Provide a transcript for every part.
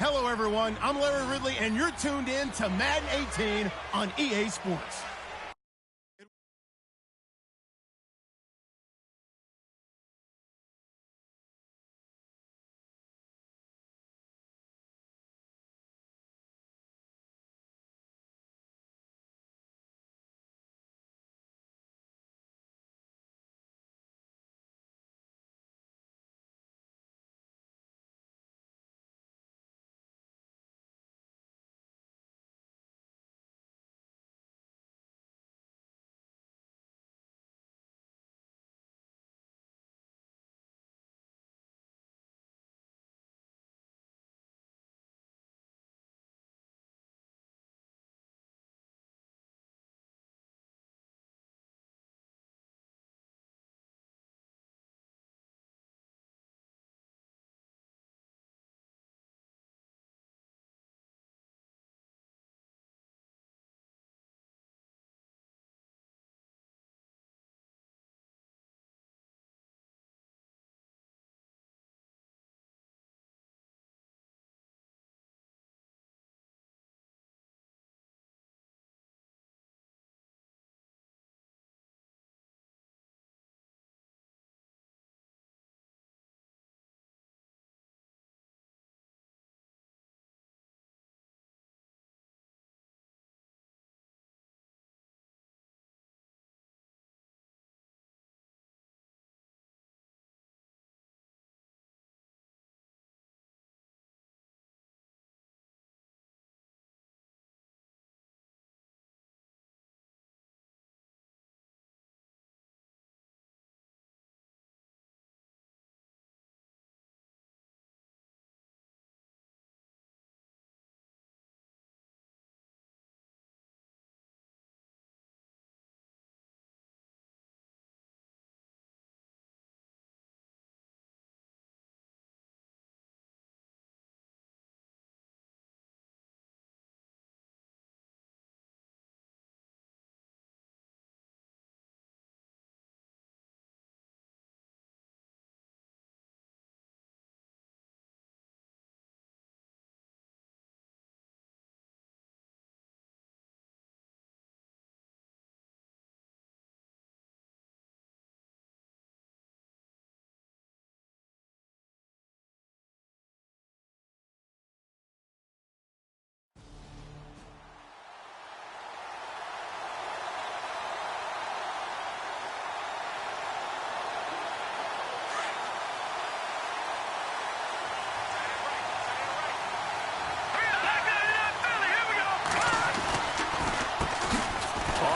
Hello, everyone. I'm Larry Ridley, and you're tuned in to Madden 18 on EA Sports.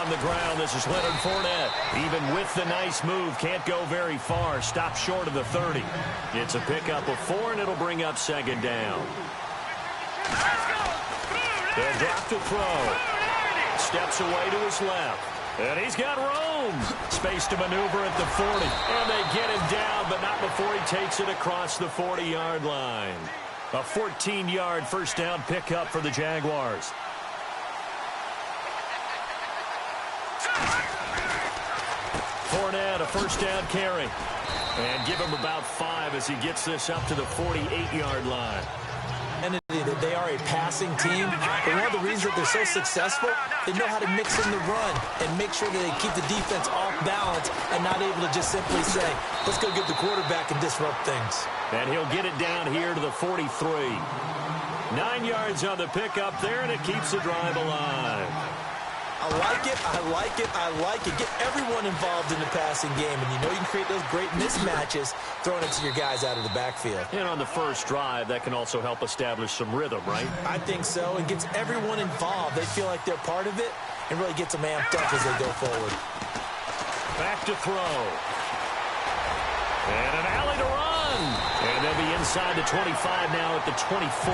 The ground, this is Leonard Fournette. Even with the nice move, can't go very far. Stop short of the 30. It's a pickup of 4, and it'll bring up second down. They'll drop to throw. Steps away to his left. And he's got room. Space to maneuver at the 40. And they get him down, but not before he takes it across the 40-yard line. A 14-yard first down pickup for the Jaguars. Fournette, a first down carry. And give him about 5 as he gets this up to the 48-yard line. And they are a passing team, but one of the reasons that they're so successful, they know how to mix in the run and make sure that they keep the defense off balance and not able to just simply say, let's go get the quarterback and disrupt things. And he'll get it down here to the 43. 9 yards on the pickup there, and it keeps the drive alive. I like it, I like it, I like it. Get everyone involved in the passing game, and you know you can create those great mismatches throwing it to your guys out of the backfield. And on the first drive, that can also help establish some rhythm, right? I think so, and gets everyone involved. They feel like they're part of it and really gets them amped up as they go forward. Back to throw. And an alley to run. And they'll be inside the 25 now at the 24.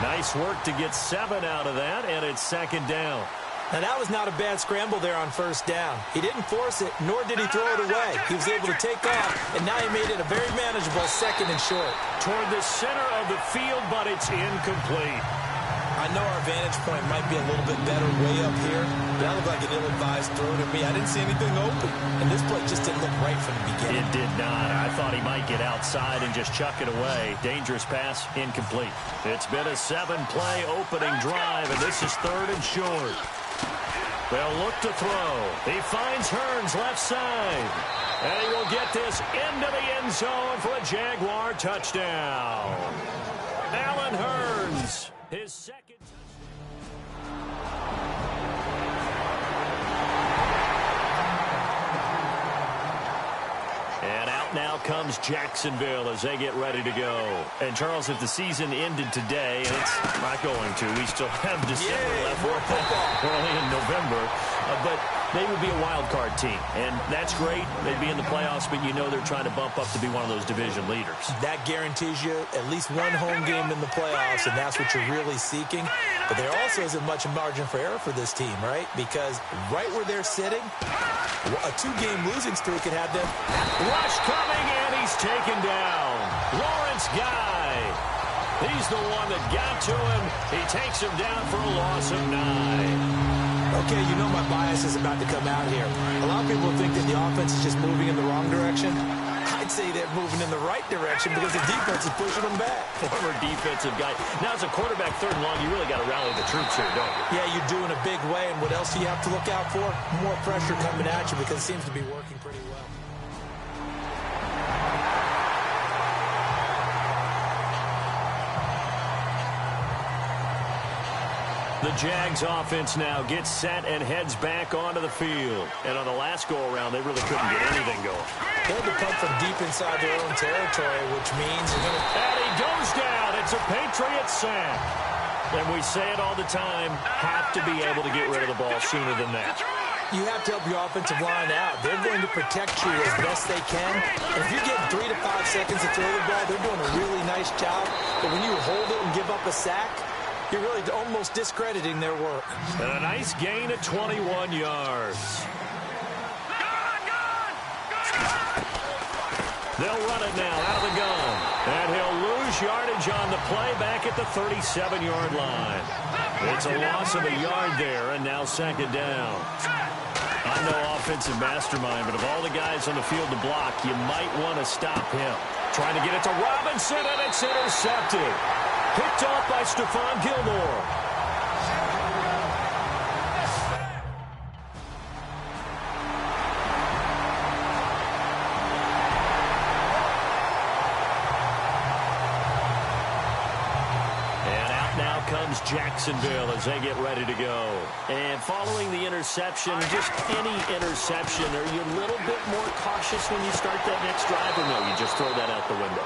Nice work to get 7 out of that, and it's second down. Now, that was not a bad scramble there on first down. He didn't force it, nor did he throw it away. He was able to take off, and now he made it a very manageable second and short. Toward the center of the field, but it's incomplete. I know our vantage point might be a little bit better way up here. That looked like an ill-advised throw to me. I didn't see anything open. And this play just didn't look right from the beginning. It did not. I thought he might get outside and just chuck it away. Dangerous pass, incomplete. It's been a 7-play opening drive, and this is 3rd and short. They'll look to throw. He finds Hearns left side. And he will get this into the end zone for a Jaguar touchdown. Allen Hearns, his second touchdown. And out now comes Jacksonville as they get ready to go. And, Charles, if the season ended today, and it's not going to, we still have December left. We're only in November. But they would be a wild card team, and that's great. They'd be in the playoffs, but you know they're trying to bump up to be one of those division leaders. That guarantees you at least one home game in the playoffs, and that's what you're really seeking. But there also isn't much margin for error for this team, right? Because right where they're sitting, a 2-game losing streak could have them. Rush coming, and he's taken down. Lawrence Guy. He's the one that got to him. He takes him down for a loss of 9. Okay, you know my bias is about to come out here. A lot of people think that the offense is just moving in the wrong direction. I'd say they're moving in the right direction because the defense is pushing them back. Former defensive guy. Now, as a quarterback 3rd and long, you really got to rally the troops here, don't you? Yeah, you do in a big way. And what else do you have to look out for? More pressure coming at you because it seems to be working pretty well. The Jags offense now gets set and heads back onto the field. And on the last go-around, they really couldn't get anything going. They had to punt from deep inside their own territory, which means you're going to... And he goes down. It's a Patriot sack. And we say it all the time, have to be able to get rid of the ball sooner than that. You have to help your offensive line out. They're going to protect you as best they can. And if you get 3 to 5 seconds to throw the ball, they're doing a really nice job. But when you hold it and give up a sack, you're really almost discrediting their work. And a nice gain of 21 yards. They'll run it now out of the gun. And he'll lose yardage on the play back at the 37-yard line. It's a loss of a yard there, and now 2nd down. I'm no offensive mastermind, but of all the guys on the field to block, you might want to stop him. Trying to get it to Robinson, and it's intercepted. Picked off by Stephon Gilmore. And out now comes Jacksonville as they get ready to go. And following the interception, just any interception, are you a little bit more cautious when you start that next drive, or no, you just throw that out the window?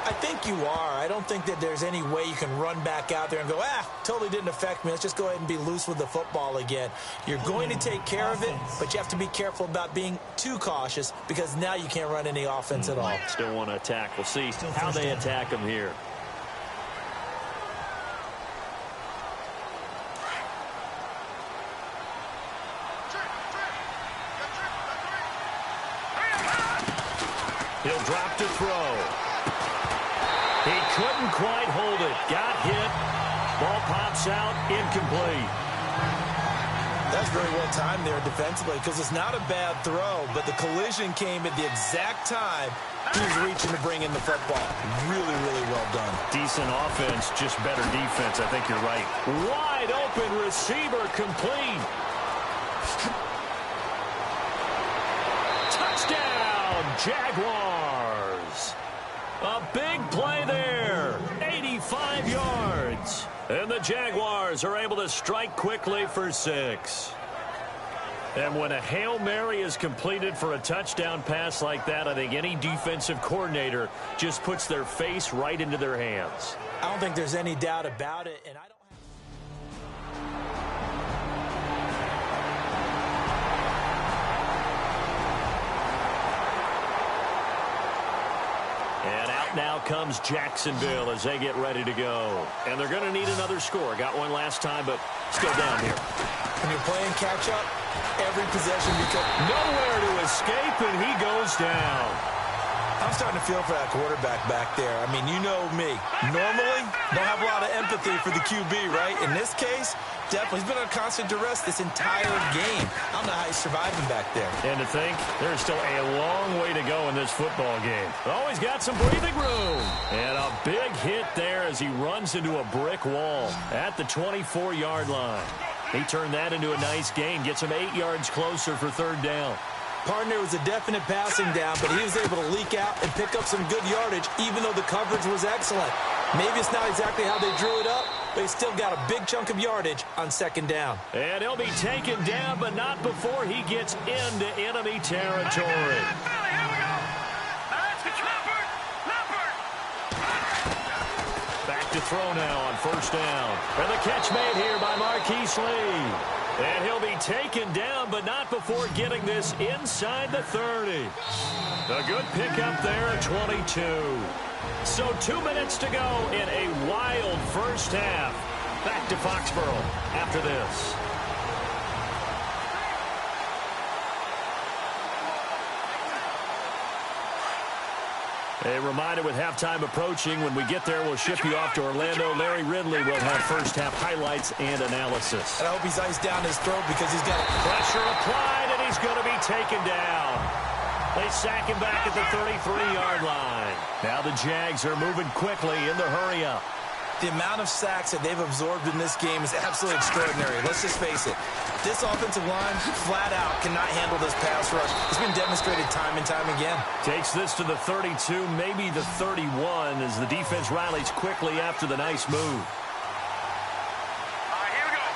I think you are. I don't think that there's any way you can run back out there and go, totally didn't affect me. Let's just go ahead and be loose with the football again. You're going to take care of it, but you have to be careful about being too cautious because now you can't run any offense at all. Still want to attack. We'll see how they attack them here. He'll drop to throw. He couldn't quite hold it. Got hit. Ball pops out. Incomplete. That's very well timed there defensively because it's not a bad throw, but the collision came at the exact time he was reaching to bring in the football. Really, really well done. Decent offense, just better defense. I think you're right. Wide open receiver complete. Touchdown, Jaguars. A big play there. 85 yards. And the Jaguars are able to strike quickly for 6. And when a Hail Mary is completed for a touchdown pass like that, I think any defensive coordinator just puts their face right into their hands. I don't think there's any doubt about it. And I don't Now comes Jacksonville as they get ready to go. And they're going to need another score. Got one last time, but still down here. When you're playing catch-up, every possession becomes... Nowhere to escape, and he goes down. I I'm starting to feel for that quarterback back there. I mean, you know me. Normally, don't have a lot of empathy for the QB, right? In this case, definitely. He's been under constant duress this entire game. I don't know how he's surviving back there. And to think, there's still a long way to go in this football game. Oh, he's got some breathing room. And a big hit there as he runs into a brick wall at the 24-yard line. He turned that into a nice gain, gets him 8 yards closer for third down. Partner was a definite passing down, but he was able to leak out and pick up some good yardage, even though the coverage was excellent. Maybe it's not exactly how they drew it up, but he still got a big chunk of yardage on second down. And he'll be taken down, but not before he gets into enemy territory. Back to throw now on first down. And the catch made here by Marquise Lee. And he'll be taken down, but not before getting this inside the 30. A good pickup there at 22. So 2 minutes to go in a wild first half. Back to Foxborough after this. A reminder with halftime approaching, when we get there, we'll ship you off to Orlando. Larry Ridley will have first half highlights and analysis. And I hope he's iced down his throat because he's got pressure applied, and he's going to be taken down. They sack him back at the 33-yard line. Now the Jags are moving quickly in the hurry-up. The amount of sacks that they've absorbed in this game is absolutely extraordinary. Let's just face it. This offensive line, flat out, cannot handle this pass rush. It's been demonstrated time and time again. Takes this to the 32, maybe the 31, as the defense rallies quickly after the nice move. All right, here we go.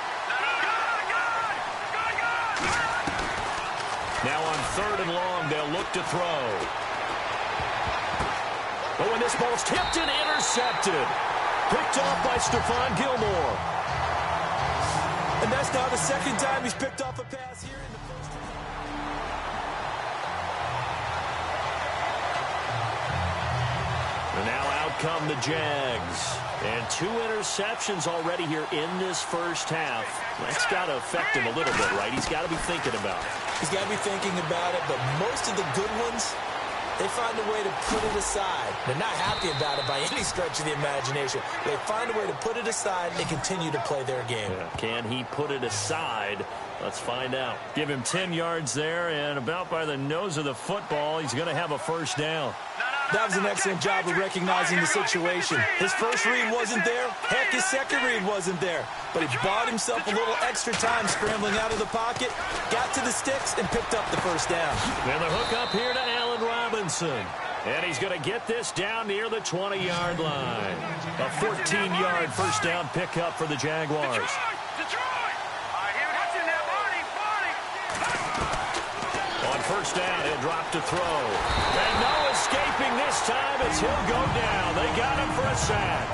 Now on third and long, they'll look to throw. Oh, and this ball's tipped and intercepted. Picked off by Stephon Gilmore. And that's now the second time he's picked off a pass here in the first half. And now out come the Jags. And 2 interceptions already here in this first half. That's got to affect him a little bit, right? He's got to be thinking about it. He's got to be thinking about it, but most of the good ones, they find a way to put it aside. They're not happy about it by any stretch of the imagination. They find a way to put it aside and continue to play their game. Yeah. Can he put it aside? Let's find out. Give him 10 yards there, and about by the nose of the football, he's going to have a first down. That was an excellent job of recognizing the situation. His first read wasn't there. Heck, his second read wasn't there. But he bought himself a little extra time scrambling out of the pocket, got to the sticks, and picked up the first down. And the hook up here to Allen Robinson. And he's going to get this down near the 20-yard line. A 14-yard first down pickup for the Jaguars. On first down, he'll drop to throw. And no escaping this time as he'll go down. They got him for a sack.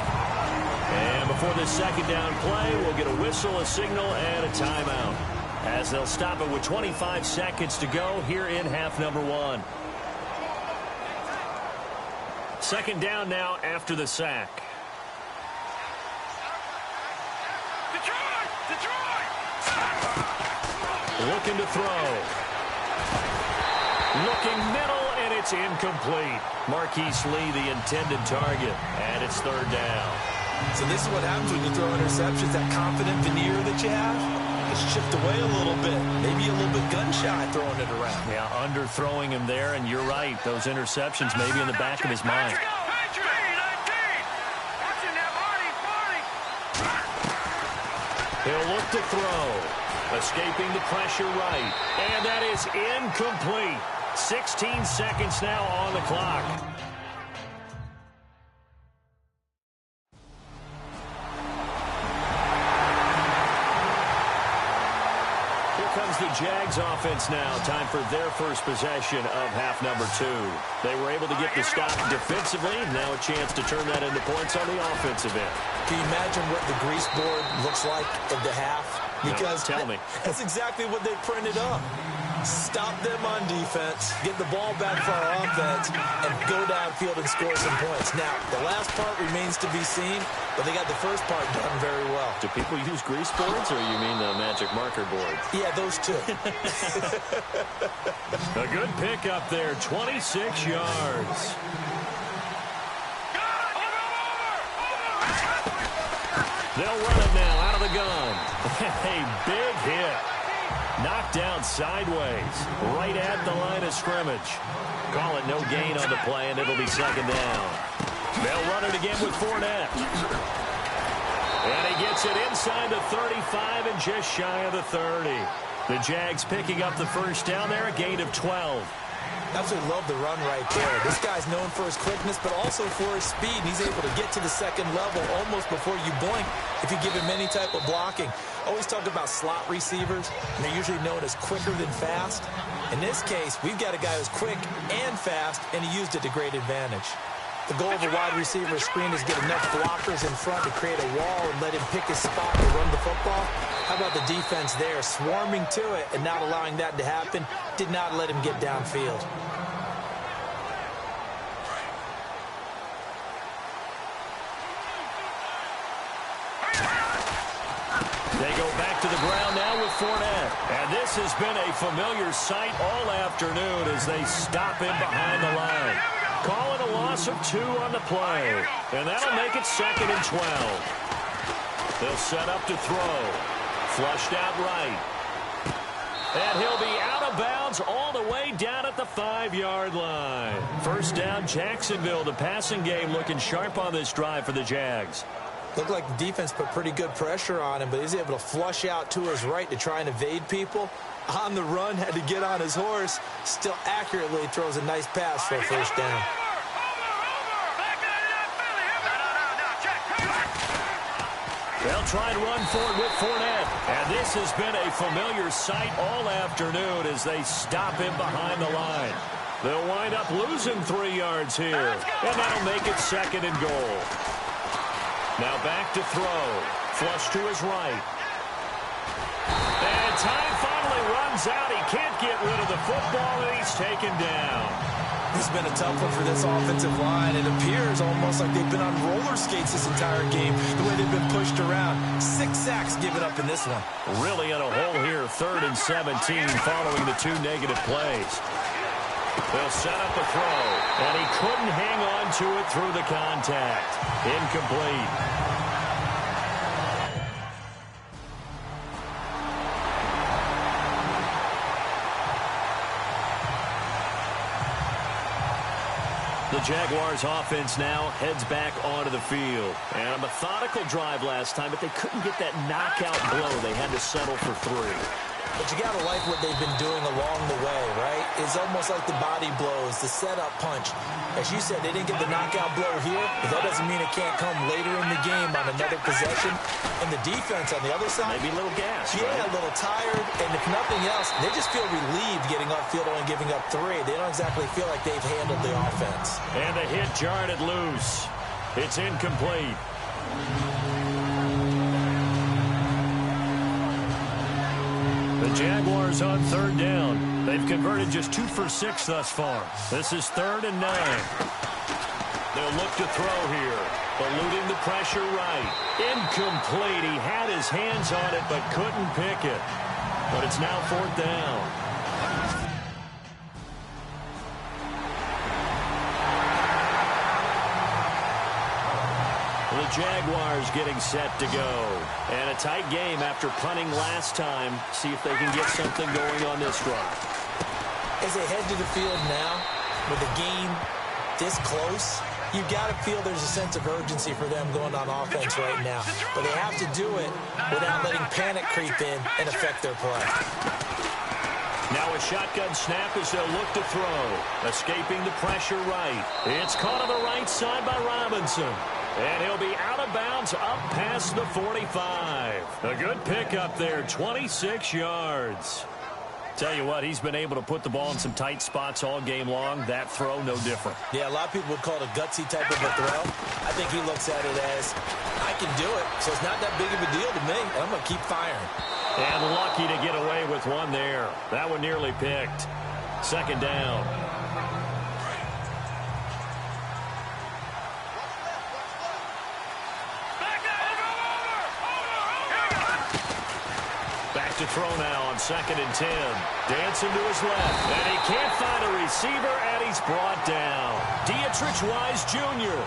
And before this second down play, we'll get a whistle, a signal, and a timeout, as they'll stop it with 25 seconds to go here in half number 1. Second down now after the sack. Looking to throw. Looking middle, and it's incomplete. Marquise Lee, the intended target, and it's third down. So this is what happens when you throw interceptions. That confident veneer that you have is chipped away a little bit. Maybe a little bit gun-shy throwing it around. Yeah, underthrowing him there, and you're right. Those interceptions may be in the back of his mind. He'll look to throw. Escaping the pressure right. And that is incomplete. 16 seconds now on the clock. Here comes the Jags offense now. Time for their first possession of half number 2. They were able to get the stop defensively. Now a chance to turn that into points on the offensive end. Can you imagine what the grease board looks like at the half? Because no, tell me. That's exactly what they printed up. Stop them on defense, get the ball back for our offense, and go downfield and score some points. Now, the last part remains to be seen, but they got the first part done very well. Do people use grease boards, or you mean the magic marker board? Yeah, those two. A good pickup there, 26 yards. They'll run it now out of the gun. A big hit. Knocked down sideways, right at the line of scrimmage. Call it no gain on the play, and it'll be second down. They'll run it again with Fournette. And he gets it inside the 35 and just shy of the 30. The Jags picking up the first down there, a gain of 12. Absolutely love the run right there. This guy's known for his quickness, but also for his speed. He's able to get to the second level almost before you blink if you give him any type of blocking. Always talk about slot receivers, and they're usually known as quicker than fast. In this case, we've got a guy who's quick and fast, and he used it to great advantage. The goal of a wide receiver screen is get enough blockers in front to create a wall and let him pick his spot to run the football. How about the defense there, swarming to it and not allowing that to happen? Did not let him get downfield. They go back to the ground now with Fournette. And this has been a familiar sight all afternoon as they stop him behind the line. Calling a loss of 2 on the play. And that'll make it second and 12. They'll set up to throw. Flushed out right. And he'll be out of bounds all the way down at the 5-yard line. First down, Jacksonville. The passing game looking sharp on this drive for the Jags. Looked like the defense put pretty good pressure on him, but he's able to flush out to his right to try and evade people. On the run, had to get on his horse. Still accurately throws a nice pass for a first down. They'll try and run forward with Fournette. And this has been a familiar sight all afternoon as they stop him behind the line. They'll wind up losing 3 yards here. And that'll make it second and goal. Now back to throw. Flush to his right. And time finally runs out. He can't get rid of the football, and he's taken down. It's been a tough one for this offensive line. It appears almost like they've been on roller skates this entire game, the way they've been pushed around. 6 sacks given up in this one. Really in a hole here, 3rd and 17 following the 2 negative plays. They'll set up a throw, and he couldn't hang on to it through the contact. Incomplete. The Jaguars offense now heads back onto the field. And a methodical drive last time, but they couldn't get that knockout blow. They had to settle for 3. But you got to like what they've been doing along the way, right? It's almost like the body blows, the setup punch. As you said, they didn't get the knockout blow here, but that doesn't mean it can't come later in the game on another possession. And the defense on the other side, maybe a little gas, yeah, right? A little tired. And if nothing else, they just feel relieved getting upfield, only giving up 3. They don't exactly feel like they've handled the offense. And the hit jarred it loose. It's incomplete. The Jaguars on 3rd down. They've converted just 2 for 6 thus far. This is 3rd and 9. They'll look to throw here. Eluding the pressure right. Incomplete. He had his hands on it but couldn't pick it. But it's now 4th down. The Jaguars getting set to go. And a tight game after punting last time. See if they can get something going on this drive. As they head to the field now, with the game this close, you've got to feel there's a sense of urgency for them going on offense right now. But they have to do it without letting panic creep in and affect their play. Now a shotgun snap as they'll look to throw. Escaping the pressure right. It's caught on the right side by Robinson. And he'll be out of bounds up past the 45. A good pickup there, 26 yards. Tell you what, he's been able to put the ball in some tight spots all game long. That throw, no different. Yeah, a lot of people would call it a gutsy type of a throw. I think he looks at it as, I can do it, so it's not that big of a deal to me, and I'm going to keep firing. And lucky to get away with one there. That one nearly picked. Second down. Back to throw now on 2nd and 10. Dancing to his left. And he can't find a receiver, and he's brought down. Dietrich Wise Jr.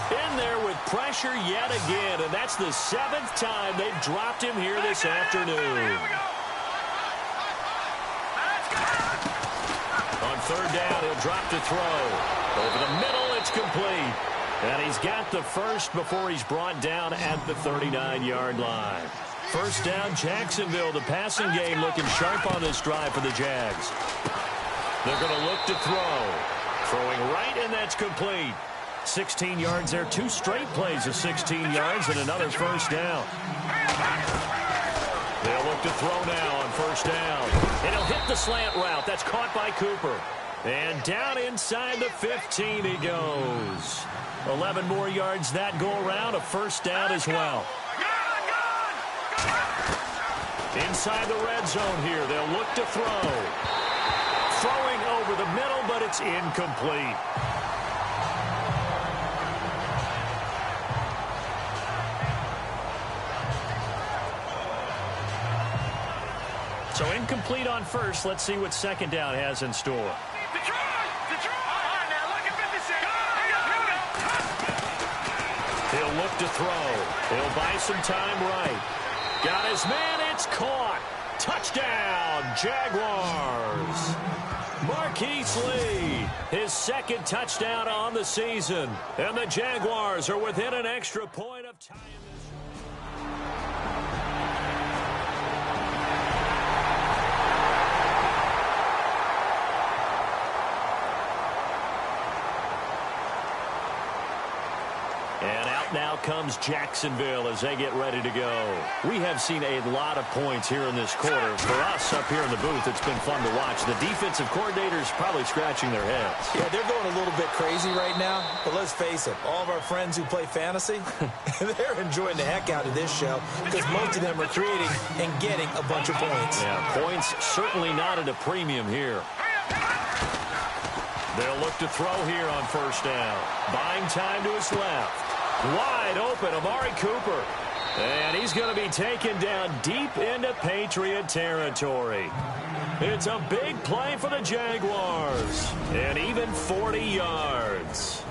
in there with pressure yet again, and that's the 7th time they've dropped him here this afternoon. On 3rd down, he'll drop to throw. Over the middle, it's complete. And he's got the first before he's brought down at the 39-yard line. First down, Jacksonville. The passing game looking sharp on this drive for the Jags. They're going to look to throw. Throwing right, and that's complete. 16 yards there. 2 straight plays of 16 yards and another first down. They'll look to throw now on 1st down. And he'll hit the slant route. That's caught by Cooper. And down inside the 15 he goes. 11 more yards that go around. A first down as well. Inside the red zone here. They'll look to throw. Throwing over the middle, but it's incomplete. So incomplete on first. Let's see what 2nd down has in store. He'll look to throw. He'll buy some time right. Got his man. It's caught. Touchdown, Jaguars. Marquise Lee, his 2nd touchdown on the season. And the Jaguars are within an extra point of tying this. And out now comes Jacksonville as they get ready to go. We have seen a lot of points here in this quarter. For us up here in the booth, it's been fun to watch. The defensive coordinators probably scratching their heads. Yeah, they're going a little bit crazy right now. But let's face it, all of our friends who play fantasy, they're enjoying the heck out of this show because most of them are creating and getting a bunch of points. Yeah, points certainly not at a premium here. They'll look to throw here on 1st down. Buying time to his left. Wide open, Amari Cooper. And he's going to be taken down deep into Patriot territory. It's a big play for the Jaguars. And even 40 yards.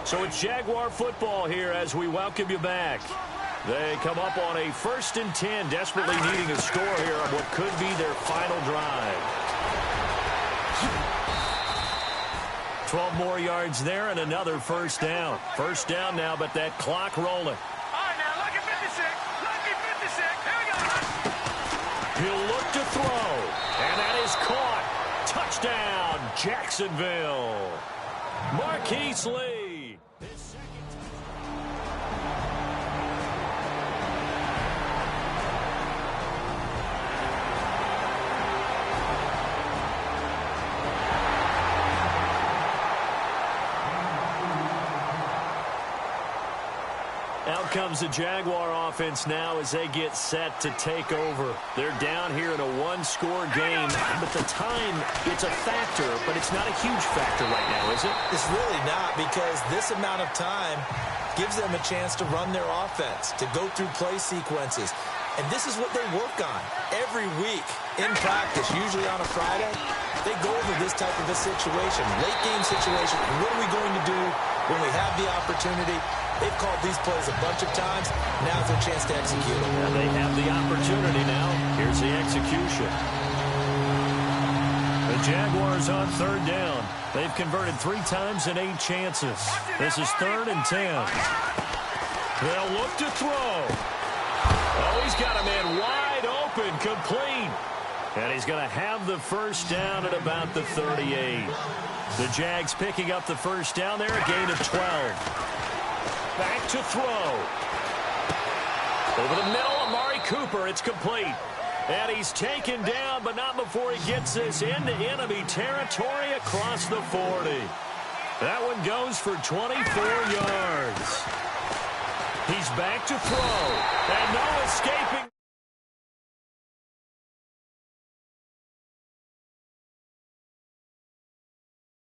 So it's Jaguar football here as we welcome you back. They come up on a 1st and 10, desperately needing a score here on what could be their final drive. 12 more yards there and another first down. First down now, but that clock rolling. All right, now, lucky 56. Lucky 56. Here we go. He'll look to throw. And that is caught. Touchdown, Jacksonville. Marquise Lee. His second. Out comes the Jaguar offense now as they get set to take over. They're down here in a 1-score game, but the time, it's a factor, but it's not a huge factor right now, is it? It's really not, because this amount of time gives them a chance to run their offense, to go through play sequences. And this is what they work on every week in practice, usually on a Friday. They go over this type of a situation, late game situation. What are we going to do when we have the opportunity? They've called these plays a bunch of times. Now's their chance to execute them. And they have the opportunity now. Here's the execution. The Jaguars on 3rd down. They've converted 3 times in 8 chances. This is 3rd and 10. They'll look to throw. Oh, he's got a man wide open, complete. And he's going to have the first down at about the 38. The Jags picking up the first down there, a gain of 12. Back to throw. Over the middle, Amari Cooper. It's complete. And he's taken down, but not before he gets this into enemy territory across the 40. That one goes for 24 yards. He's back to throw. And no escaping.